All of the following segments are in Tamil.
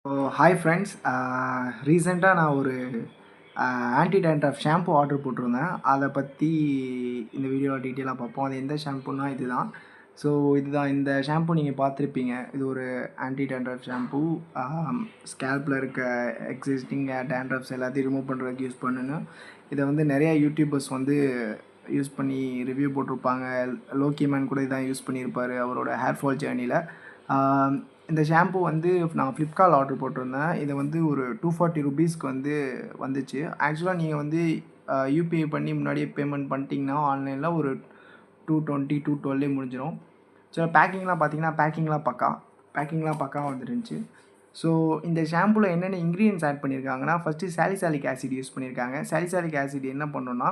Hi friends. ரீசெண்டாக நான் ஒரு ஆன்டி டேண்ட்ரஃப் ஷாம்பு ஆர்டர் போட்டிருந்தேன். அதை பற்றி இந்த வீடியோவில் டீட்டெயிலாக பார்ப்போம். அது எந்த ஷாம்புனா இதுதான். ஸோ இதுதான் இந்த ஷாம்பு நீங்கள் பார்த்துருப்பீங்க. இது ஒரு ஆன்டி டேண்ட்ரஃப் ஷாம்பு. ஸ்கேல்பில் இருக்க எக்ஸிஸ்டிங் டேண்ட்ரஃப்ஸ் எல்லாத்தையும் ரிமூவ் பண்ணுறதுக்கு யூஸ் பண்ணுன்னு இதை வந்து நிறையா யூடியூபர்ஸ் வந்து யூஸ் பண்ணி ரிவ்யூ போட்டிருப்பாங்க. லோக்கி மேன் கூட இதான் யூஸ் பண்ணியிருப்பார் அவரோட ஹேர் ஃபால் ஜேர்னியில். இந்த ஷாம்பு வந்து நான் ஃப்ளிப்கார்ட் ஆர்டர் போட்டிருந்தேன். இது வந்து ஒரு 240 ருபீஸ்க்கு வந்து வந்துச்சு. ஆக்சுவலாக நீங்கள் வந்து யூபிஐ பண்ணி முன்னாடியே பேமெண்ட் பண்ணிட்டீங்கன்னா ஆன்லைனில் ஒரு 220 212 முடிஞ்சிடும். ஸோ பேக்கிங்லாம் பக்கா வந்துருந்துச்சு. ஸோ இந்த ஷாம்புவில் என்னென்ன இன்க்ரீடியன்ஸ் ஆட் பண்ணியிருக்காங்கன்னா, ஃபஸ்ட்டு சாலிசாலிக் ஆசிட் யூஸ் பண்ணியிருக்காங்க. சாலிசாலிக் ஆசிட் என்ன பண்ணுன்னா,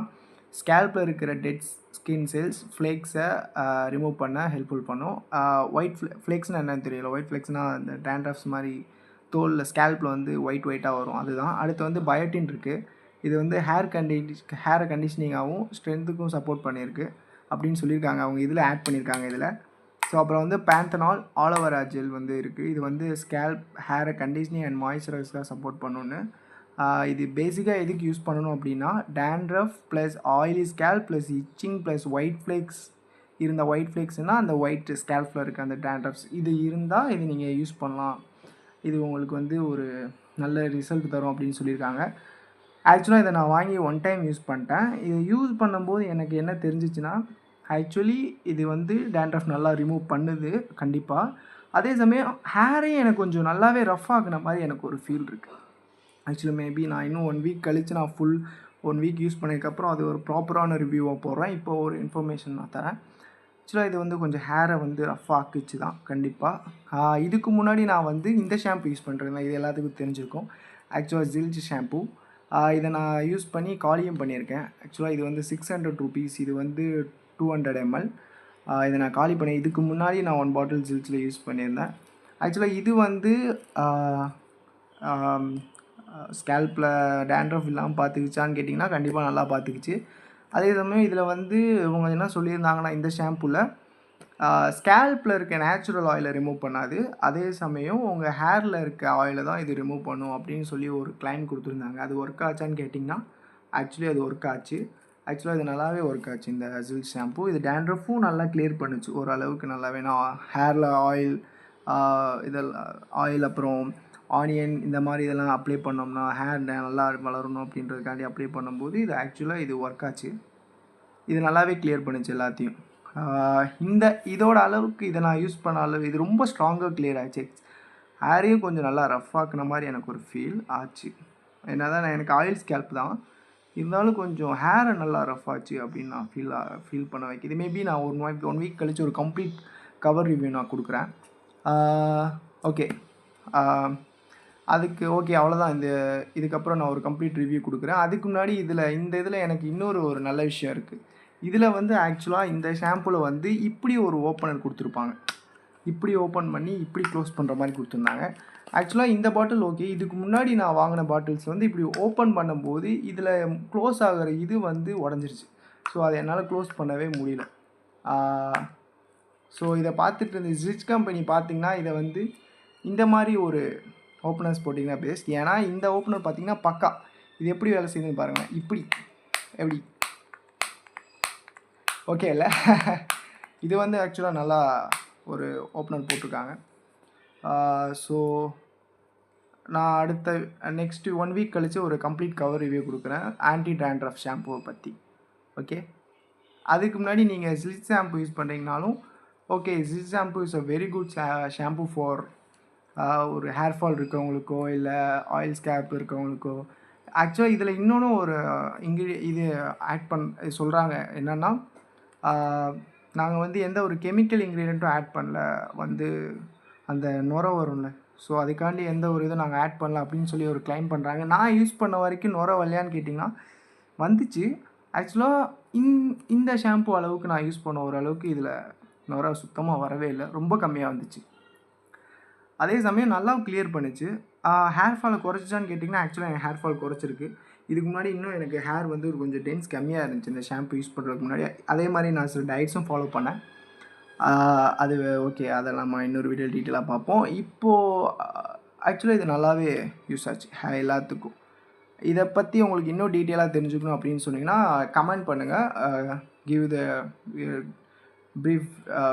ஸ்கேல்பில் இருக்கிற டெட் ஸ்கின் செல்ஸ் ஃப்ளேக்ஸை ரிமூவ் பண்ண ஹெல்ப்ஃபுல் பண்ணும். ஒயிட் ஃப்ளேக்ஸ்னால் என்னென்னு தெரியல. ஒயிட் ஃப்ளேக்ஸ்னால் இந்த டேண்ட்ரஃப்ஸ் மாதிரி தோலில் ஸ்கேல்பில் வந்து ஒயிட்டாக வரும், அதுதான். அடுத்து வந்து பயோட்டின் இருக்குது. இது வந்து ஹேரை கண்டிஷனிங்காகவும் ஸ்ட்ரென்த்துக்கும் சப்போர்ட் பண்ணியிருக்கு அப்படின்னு சொல்லியிருக்காங்க. அவங்க இதில் ஆட் பண்ணியிருக்காங்க இதில். ஸோ அப்புறம் வந்து பேந்தனால் ஆலோவேரா ஜெல் வந்து இருக்குது. இது வந்து ஸ்கேல்ப் ஹேரை கண்டிஷனிங் அண்ட் மாய்ஸ்சரைஸ்க்காக சப்போர்ட் பண்ணணுன்னு. இது பேசிக்காக எதுக்கு யூஸ் பண்ணணும் அப்படின்னா, dandruff plus oily scalp plus itching plus white ஃப்ளேக்ஸ்னால் அந்த ஒயிட் ஸ்கேல்பில் இருக்க அந்த டேண்ட்ரஃப்ஸ் இது இருந்தால் இது நீங்கள் யூஸ் பண்ணலாம். இது உங்களுக்கு வந்து ஒரு நல்ல ரிசல்ட் தரும் அப்படின்னு சொல்லியிருக்காங்க. ஆக்சுவலாக இதை நான் வாங்கி 1 டைம் யூஸ் பண்ணிட்டேன். இது யூஸ் பண்ணும்போது எனக்கு என்ன தெரிஞ்சிச்சுன்னா, ஆக்சுவலி இது வந்து டேண்ட்ரஃப் நல்லா ரிமூவ் பண்ணுது கண்டிப்பாக. அதே சமயம் ஹேரையும் எனக்கு கொஞ்சம் நல்லாவே ரஃப் ஆகுன மாதிரி எனக்கு ஒரு ஃபீல் இருக்குது. ஆக்சுவலி மேபி நான் இன்னும் 1 வீக் கழித்து நான் ஃபுல் 1 வீக் யூஸ் பண்ணதுக்கப்புறம் அது ஒரு ப்ராப்பரான ரிவ்யூவாக போடுறேன். இப்போ ஒரு இன்ஃபர்மேஷன் நான் தரேன். ஆக்சுவலாக இது வந்து கொஞ்சம் ஹேரை வந்து ரஃப் ஆக்கிச்சு தான் கண்டிப்பாக. இதுக்கு முன்னாடி நான் வந்து இந்த ஷாம்பு யூஸ் பண்ணுறேன். இது எல்லாத்துக்கும் தெரிஞ்சிருக்கும். ஆக்சுவலாக ஜில்ஜ் ஷாம்பு. இதை நான் யூஸ் பண்ணி காலியும் பண்ணியிருக்கேன். ஆக்சுவலாக இது வந்து 600 ருபீஸ். இது வந்து 200 ml. இதை நான் காலி பண்ணேன். இதுக்கு முன்னாடி நான் 1 பாட்டில் ஜில்ஜில் யூஸ் பண்ணியிருந்தேன். ஆக்சுவலாக இது வந்து ஸ்கேல்பில் டேண்ட்ரஃப் இல்லாமல் பார்த்துக்கிச்சான்னு கேட்டிங்கன்னா கண்டிப்பாக நல்லா பார்த்துக்கிச்சு. அதே சமயம் இதில் வந்து இவங்க என்ன சொல்லியிருந்தாங்கன்னா, இந்த ஷாம்புவில் ஸ்கேல்பில் இருக்க நேச்சுரல் ஆயிலை ரிமூவ் பண்ணாது, அதே சமயம் உங்கள் ஹேரில் இருக்க ஆயிலை தான் இது ரிமூவ் பண்ணும் அப்படின்னு சொல்லி ஒரு கிளைம் கொடுத்துருந்தாங்க. அது ஒர்க் ஆச்சான்னு கேட்டிங்கன்னா ஆக்சுவலி அது ஒர்க் ஆச்சு. ஆக்சுவலாக இது நல்லாவே ஒர்க் ஆச்சு இந்த ஜில் ஷாம்பு. இது டேண்ட்ரஃபும் நல்லா கிளியர் பண்ணுச்சு ஓரளவுக்கு நல்லாவே. நான் ஹேரில் ஆயில் அப்புறம் ஆனியன் இந்த மாதிரி இதெல்லாம் அப்ளை பண்ணோம்னா ஹேர் நல்லா வளரணும் அப்படின்றதுக்காண்டி அப்ளை பண்ணும்போது இது ஆக்சுவலாக இது ஒர்க் ஆச்சு. இது நல்லாவே கிளியர் பண்ணுச்சு எல்லாத்தையும். இதோட அளவுக்கு இதை நான் யூஸ் பண்ண அளவு இது ரொம்ப ஸ்ட்ராங்காக கிளியர் ஆச்சு. ஹேரையும் கொஞ்சம் நல்லா ரஃப் ஆக்குன மாதிரி எனக்கு ஒரு ஃபீல் ஆச்சு. என்னதான் எனக்கு ஆயில் ஸ்கேல்ப் தான் இருந்தாலும் கொஞ்சம் ஹேரை நல்லா ரஃப் ஆச்சு அப்படின்னு நான் ஃபீல் பண்ண வைக்கிது. மேபி நான் 1 வீக் கழித்து ஒரு கம்ப்ளீட் கவர் ரிவ்யூ நான் கொடுக்குறேன். ஓகே, அதுக்கு ஓகே அவ்வளோதான். இதுக்கப்புறம் நான் ஒரு கம்ப்ளீட் ரிவ்யூ கொடுக்குறேன். அதுக்கு முன்னாடி இதில் எனக்கு ஒரு நல்ல விஷயம் இருக்குது. இதில் வந்து ஆக்சுவலாக இந்த ஷாம்புவில் வந்து இப்படி ஒரு ஓப்பனர் கொடுத்துருப்பாங்க. இப்படி ஓப்பன் பண்ணி இப்படி க்ளோஸ் பண்ணுற மாதிரி கொடுத்துருந்தாங்க. ஆக்சுவலாக இந்த பாட்டில் ஓகே. இதுக்கு முன்னாடி நான் வாங்கின பாட்டில்ஸ் வந்து இப்படி ஓப்பன் பண்ணும்போது இதில் க்ளோஸ் ஆகிற இது வந்து உடஞ்சிருச்சு. ஸோ அதை என்னால் க்ளோஸ் பண்ணவே முடியல. ஸோ இதை பார்த்துட்டு இந்த ஜில்ஜ் கம்பெனி பார்த்திங்கன்னா இதை வந்து இந்த மாதிரி ஒரு ஓப்பனர்ஸ் போட்டிங்கன்னா பெஸ்ட். ஏன்னா இந்த ஓப்பனர் பார்த்திங்கன்னா பக்கா இது எப்படி வேலை செய்யுதுன்னு பாருங்கள். எப்படி ஓகே இல்லை இது வந்து ஆக்சுவலாக நல்லா ஒரு ஓப்பனர் போட்டிருக்காங்க. ஸோ நான் அடுத்த நெக்ஸ்ட்டு 1 வீக் கழித்து ஒரு கம்ப்ளீட் கவர் ரிவ்யூ கொடுக்குறேன் ஆன்டி டேண்ட்ரஃப் ஷாம்புவை பற்றி. ஓகே, அதுக்கு முன்னாடி நீங்கள் ஜில்ஜ் ஷாம்பு யூஸ் பண்ணுறீங்கனாலும் okay, Zilch shampoo is a very good shampoo for ஒரு ஹேர் ஃபால் இருக்கவங்களுக்கோ இல்லை ஆயில் ஸ்கேல்ப் இருக்கவங்களுக்கோ. ஆக்சுவலாக இதில் இன்னொன்று ஒரு இது சொல்கிறாங்க என்னென்னா, நாங்கள் வந்து எந்த ஒரு கெமிக்கல் இன்க்ரீடியண்ட்டும் ஆட் பண்ணல, வந்து அந்த நுரை வரும்ல, ஸோ அதுக்காண்டி எந்த ஒரு இதுவும் நாங்கள் ஆட் பண்ணல அப்படின்னு சொல்லி ஒரு கிளைம் பண்ணுறாங்க. நான் யூஸ் பண்ண வரைக்கும் நுரை வரலையான்னு கேட்டிங்கன்னா வந்துச்சு. ஆக்சுவலாக இந்த ஷாம்பு அளவுக்கு நான் யூஸ் பண்ண ஓரளவுக்கு இதில் நுரை சுத்தமாக வரவே இல்லை, ரொம்ப கம்மியாக வந்துச்சு. அதே சமயம் நல்லா கிளியர் பண்ணிச்சு. ஹேர் ஃபாலை குறைச்சிச்சான்னு கேட்டிங்கன்னா ஆக்சுவலாக என் ஹேர் ஃபால் குறைச்சிருக்கு. இதுக்கு முன்னாடி இன்னும் எனக்கு ஹேர் வந்து கொஞ்சம் டென்ஸ் கம்மியாக இருந்துச்சு இந்த ஷாம்பு யூஸ் பண்ணுறதுக்கு முன்னாடி. அதே மாதிரி நான் சில டயட்ஸும் ஃபாலோ பண்ணேன். அது ஓகே, அதை நம்ம இன்னொரு வீடியோ டீட்டெயிலாக பார்ப்போம். இப்போது ஆக்சுவலாக இது நல்லாவே யூஸ் ஆச்சு எல்லாத்துக்கும். இதை பற்றி உங்களுக்கு இன்னும் டீட்டெயிலாக தெரிஞ்சுக்கணும் அப்படின்னு சொன்னீங்கன்னா கமெண்ட் பண்ணுங்கள். Give the brief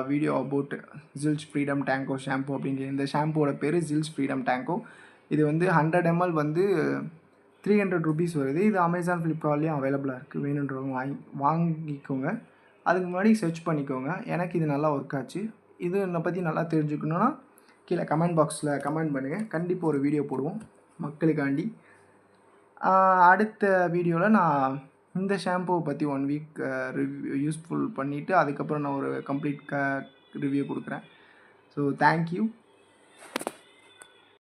video about Zilch freedom tango shampoo அப்படிங்கிற இந்த ஷாம்புவோட பேர் ஜில்ச் ஃப்ரீடம் டேங்கோ. இது வந்து 100 ml வந்து 300 rupees வருது. இது அமேசான் ஃப்ளிப்கார்ட்லேயும் அவைலபிளாக இருக்குது. வேணுன்றவங்க வாங்கிக்கோங்க. அதுக்கு முன்னாடி சர்ச் பண்ணிக்கோங்க. எனக்கு இது நல்லா ஒர்க் ஆச்சு. இது என்னை பற்றி நல்லா தெரிஞ்சுக்கணுன்னா கீழே கமெண்ட் பாக்ஸில் கமெண்ட் பண்ணுங்கள். கண்டிப்பாக ஒரு வீடியோ போடுவோம் மக்களுக்காண்டி. அடுத்த வீடியோவில் நான் இந்த ஷாம்புவை பற்றி 1 வீக் யூஸ்ஃபுல் பண்ணிவிட்டு அதுக்கப்புறம் நான் ஒரு கம்ப்ளீட் ரிவ்யூ கொடுக்குறேன். So thank you.